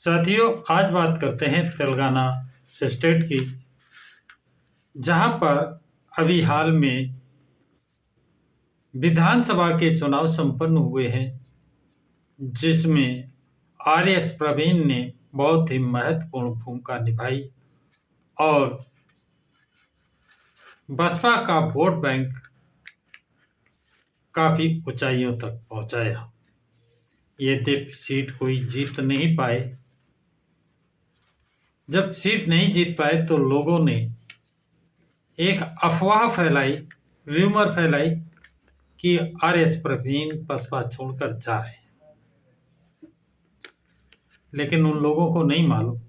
साथियों, आज बात करते हैं तेलंगाना स्टेट की, जहां पर अभी हाल में विधानसभा के चुनाव संपन्न हुए हैं, जिसमें आर.एस. प्रवीण ने बहुत ही महत्वपूर्ण भूमिका निभाई और बसपा का वोट बैंक काफी ऊंचाइयों तक पहुंचाया। यद्यपि सीट कोई जीत नहीं पाए। जब सीट नहीं जीत पाए तो लोगों ने एक अफवाह फैलाई, र्यूमर फैलाई कि आर.एस. प्रवीण बसपा छोड़कर जा रहे हैं। लेकिन उन लोगों को नहीं मालूम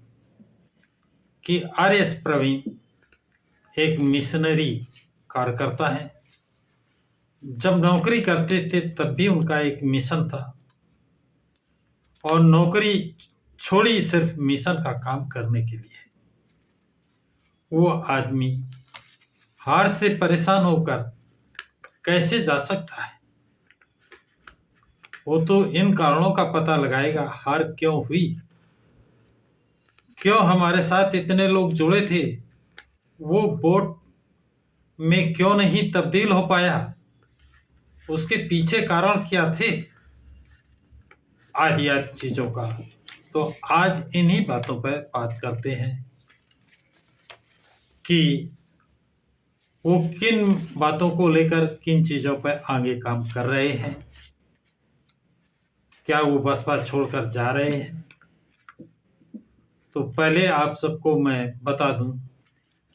कि आर.एस. प्रवीण एक मिशनरी कार्यकर्ता है। जब नौकरी करते थे तब भी उनका एक मिशन था और नौकरी छोड़ी सिर्फ मिशन का काम करने के लिए। वो आदमी हार से परेशान होकर कैसे जा सकता है? वो तो इन कारणों का पता लगाएगा, हार क्यों हुई, क्यों हमारे साथ इतने लोग जुड़े थे, वो वोट में क्यों नहीं तब्दील हो पाया, उसके पीछे कारण क्या थे, आदि चीजों का। तो आज इन्हीं बातों पर बात करते हैं कि वो किन बातों को लेकर किन चीजों पर आगे काम कर रहे हैं, क्या वो बसपा छोड़कर जा रहे हैं। तो पहले आप सबको मैं बता दूं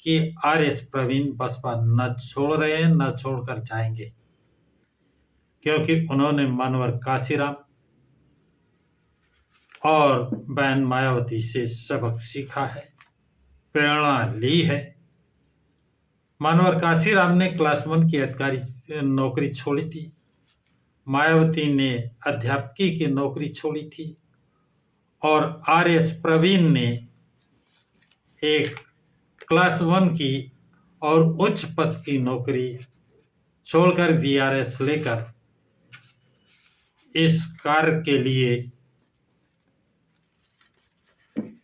कि आर.एस. प्रवीण बसपा न छोड़ रहे हैं, न छोड़कर जाएंगे, क्योंकि उन्होंने मनोहर काशीराम और बहन मायावती से सबक सीखा है, प्रेरणा ली है। मनोहर काशीराम ने क्लास 1 की अधिकारी नौकरी छोड़ी थी, मायावती ने अध्यापकी की नौकरी छोड़ी थी और आर.एस. प्रवीण ने एक क्लास 1 की और उच्च पद की नौकरी छोड़कर वीआरएस लेकर इस कार्य के लिए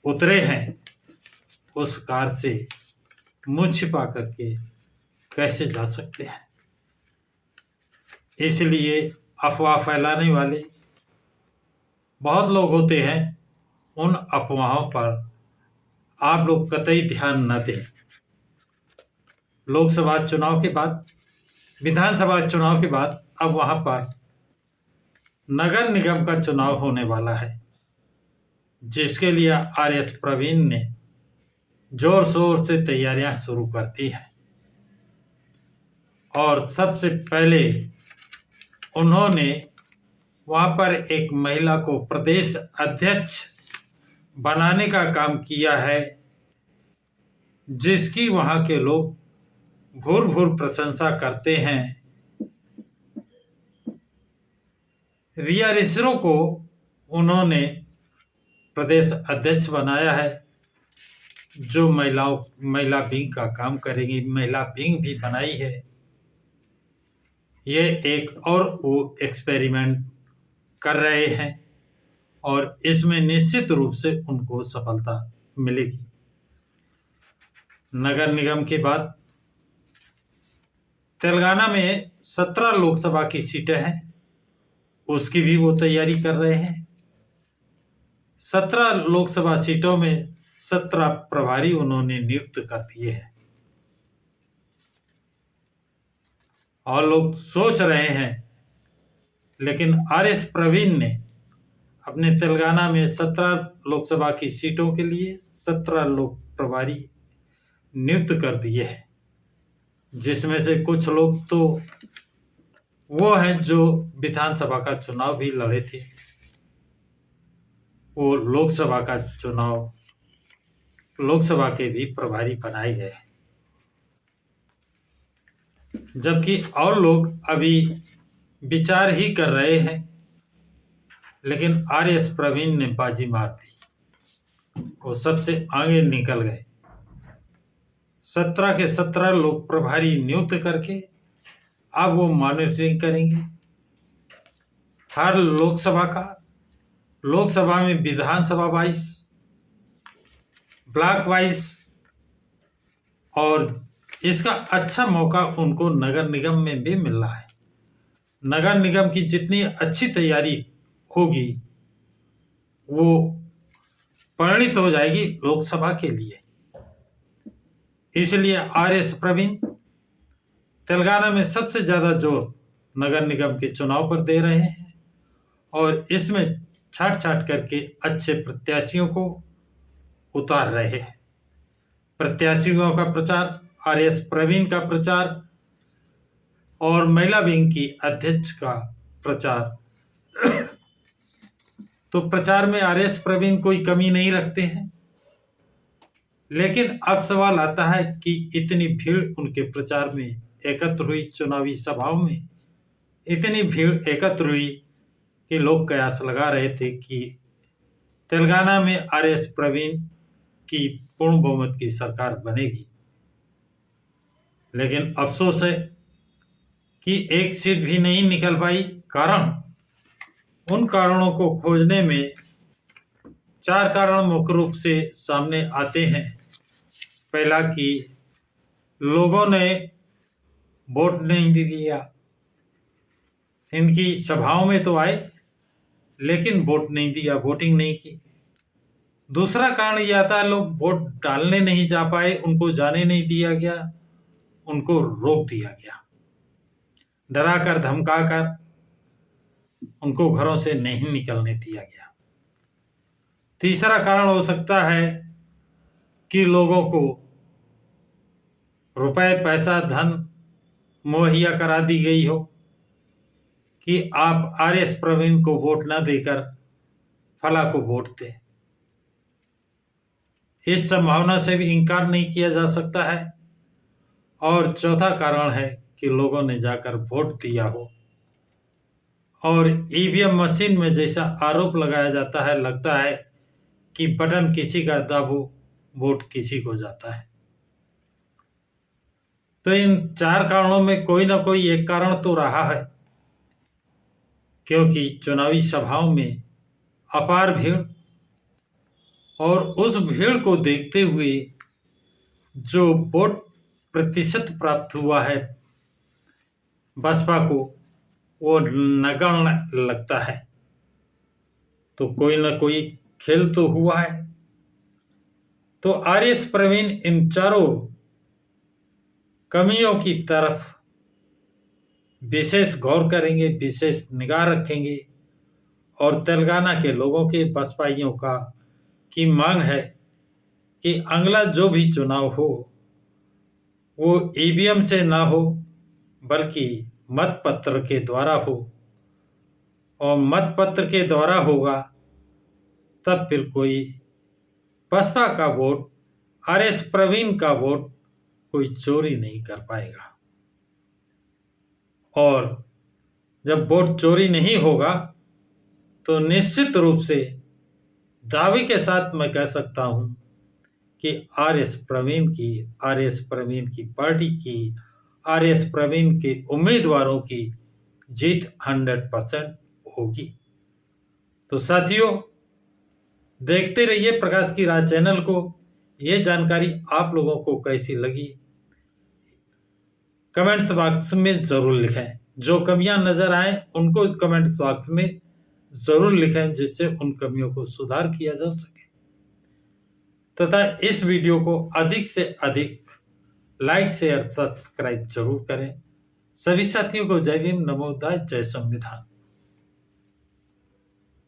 उतरे हैं। उस कार्य से मुंह छिपा करके कैसे जा सकते हैं? इसलिए अफवाह फैलाने वाले बहुत लोग होते हैं, उन अफवाहों पर आप लोग कतई ध्यान न दें। लोकसभा चुनाव के बाद, विधानसभा चुनाव के बाद अब वहां पर नगर निगम का चुनाव होने वाला है, जिसके लिए आर.एस. प्रवीण ने जोर शोर से तैयारियां शुरू कर दी हैं और सबसे पहले उन्होंने वहां पर एक महिला को प्रदेश अध्यक्ष बनाने का काम किया है, जिसकी वहां के लोग भूर भूर प्रशंसा करते हैं। रिया रिसरो को उन्होंने प्रदेश अध्यक्ष बनाया है, जो महिला विंग का काम करेंगी। महिला विंग भी बनाई है। ये एक और वो एक्सपेरिमेंट कर रहे हैं और इसमें निश्चित रूप से उनको सफलता मिलेगी। नगर निगम के बाद तेलंगाना में 17 लोकसभा की सीटें हैं, उसकी भी वो तैयारी कर रहे हैं। 17 लोकसभा सीटों में 17 प्रभारी उन्होंने नियुक्त कर दिए हैं और लोग सोच रहे हैं, लेकिन आर.एस. प्रवीण ने अपने तेलंगाना में 17 लोकसभा की सीटों के लिए 17 लोक प्रभारी नियुक्त कर दिए हैं, जिसमें से कुछ लोग तो वो हैं जो विधानसभा का चुनाव भी लड़े थे, वो लोकसभा के भी प्रभारी बनाए गए हैं। जबकि और लोग अभी विचार ही कर रहे हैं, लेकिन आर.एस. प्रवीण ने बाजी मार दी, वो सबसे आगे निकल गए। 17 के 17 लोग प्रभारी नियुक्त करके अब वो मॉनिटरिंग करेंगे हर लोकसभा में विधानसभा वाइज ब्लॉक वाइज, और इसका अच्छा मौका उनको नगर निगम में भी मिल रहा है। नगर निगम की जितनी अच्छी तैयारी होगी वो परिणित हो जाएगी लोकसभा के लिए। इसलिए आर.एस. प्रवीण तेलंगाना में सबसे ज्यादा जोर नगर निगम के चुनाव पर दे रहे हैं और इसमें छाट छाट करके अच्छे प्रत्याशियों को उतार रहे हैं। प्रत्याशियों का प्रचार, आर.एस. प्रवीण का प्रचार और महिला विंग की अध्यक्ष का प्रचार तो प्रचार में आर.एस. प्रवीण कोई कमी नहीं रखते हैं। लेकिन अब सवाल आता है कि इतनी भीड़ उनके प्रचार में एकत्र हुई, चुनावी सभाओं में इतनी भीड़ एकत्र हुई कि लोग कयास लगा रहे थे कि तेलंगाना में आर.एस. प्रवीण की पूर्ण बहुमत की सरकार बनेगी। लेकिन अफसोस है कि एक सीट भी नहीं निकल पाई। कारण, उन कारणों को खोजने में 4 कारण मुख्य रूप से सामने आते हैं। पहला कि लोगों ने वोट नहीं दिया, इनकी सभाओं में तो आए लेकिन वोट नहीं दिया, वोटिंग नहीं की। दूसरा कारण यह आता है लोग वोट डालने नहीं जा पाए, उनको जाने नहीं दिया गया, उनको रोक दिया गया, डरा कर धमका कर उनको घरों से नहीं निकलने दिया गया। तीसरा कारण हो सकता है कि लोगों को रुपए, पैसा, धन मुहैया करा दी गई हो कि आप आर.एस. प्रवीण को वोट न देकर फला को वोट दें। इस संभावना से भी इनकार नहीं किया जा सकता है। और चौथा कारण है कि लोगों ने जाकर वोट दिया हो और ईवीएम मशीन में जैसा आरोप लगाया जाता है, लगता है कि बटन किसी का दबो वोट किसी को जाता है। तो इन 4 कारणों में कोई ना कोई एक कारण तो रहा है, क्योंकि चुनावी सभाओं में अपार भीड़, और उस भीड़ को देखते हुए जो वोट प्रतिशत प्राप्त हुआ है बसपा को, वो नगण्य लगता है। तो कोई ना कोई खेल तो हुआ है। तो आर.एस. प्रवीण इन चारों कमियों की तरफ विशेष गौर करेंगे, विशेष निगाह रखेंगे और तेलंगाना के लोगों के बसपाइयों की मांग है कि अगला जो भी चुनाव हो वो ईवीएम से ना हो बल्कि मतपत्र के द्वारा हो, और मतपत्र के द्वारा होगा तब फिर कोई बसपा का वोट, आर.एस. प्रवीण का वोट कोई चोरी नहीं कर पाएगा। और जब वोट चोरी नहीं होगा तो निश्चित रूप से दावे के साथ मैं कह सकता हूं कि आर.एस. प्रवीण की पार्टी की, आर.एस. प्रवीण के उम्मीदवारों की जीत 100% होगी। तो साथियों, देखते रहिए प्रकाश की राह चैनल को। ये जानकारी आप लोगों को कैसी लगी कमेंट्स बॉक्स में जरूर लिखें। जो कमियां नजर आए उनको कमेंट्स बॉक्स में जरूर लिखें, जिससे उन कमियों को सुधार किया जा सके। तथा इस वीडियो को अधिक से अधिक लाइक, शेयर, सब्सक्राइब जरूर करें। सभी साथियों को जय भीम, नमो बुद्धाय, जय संविधान।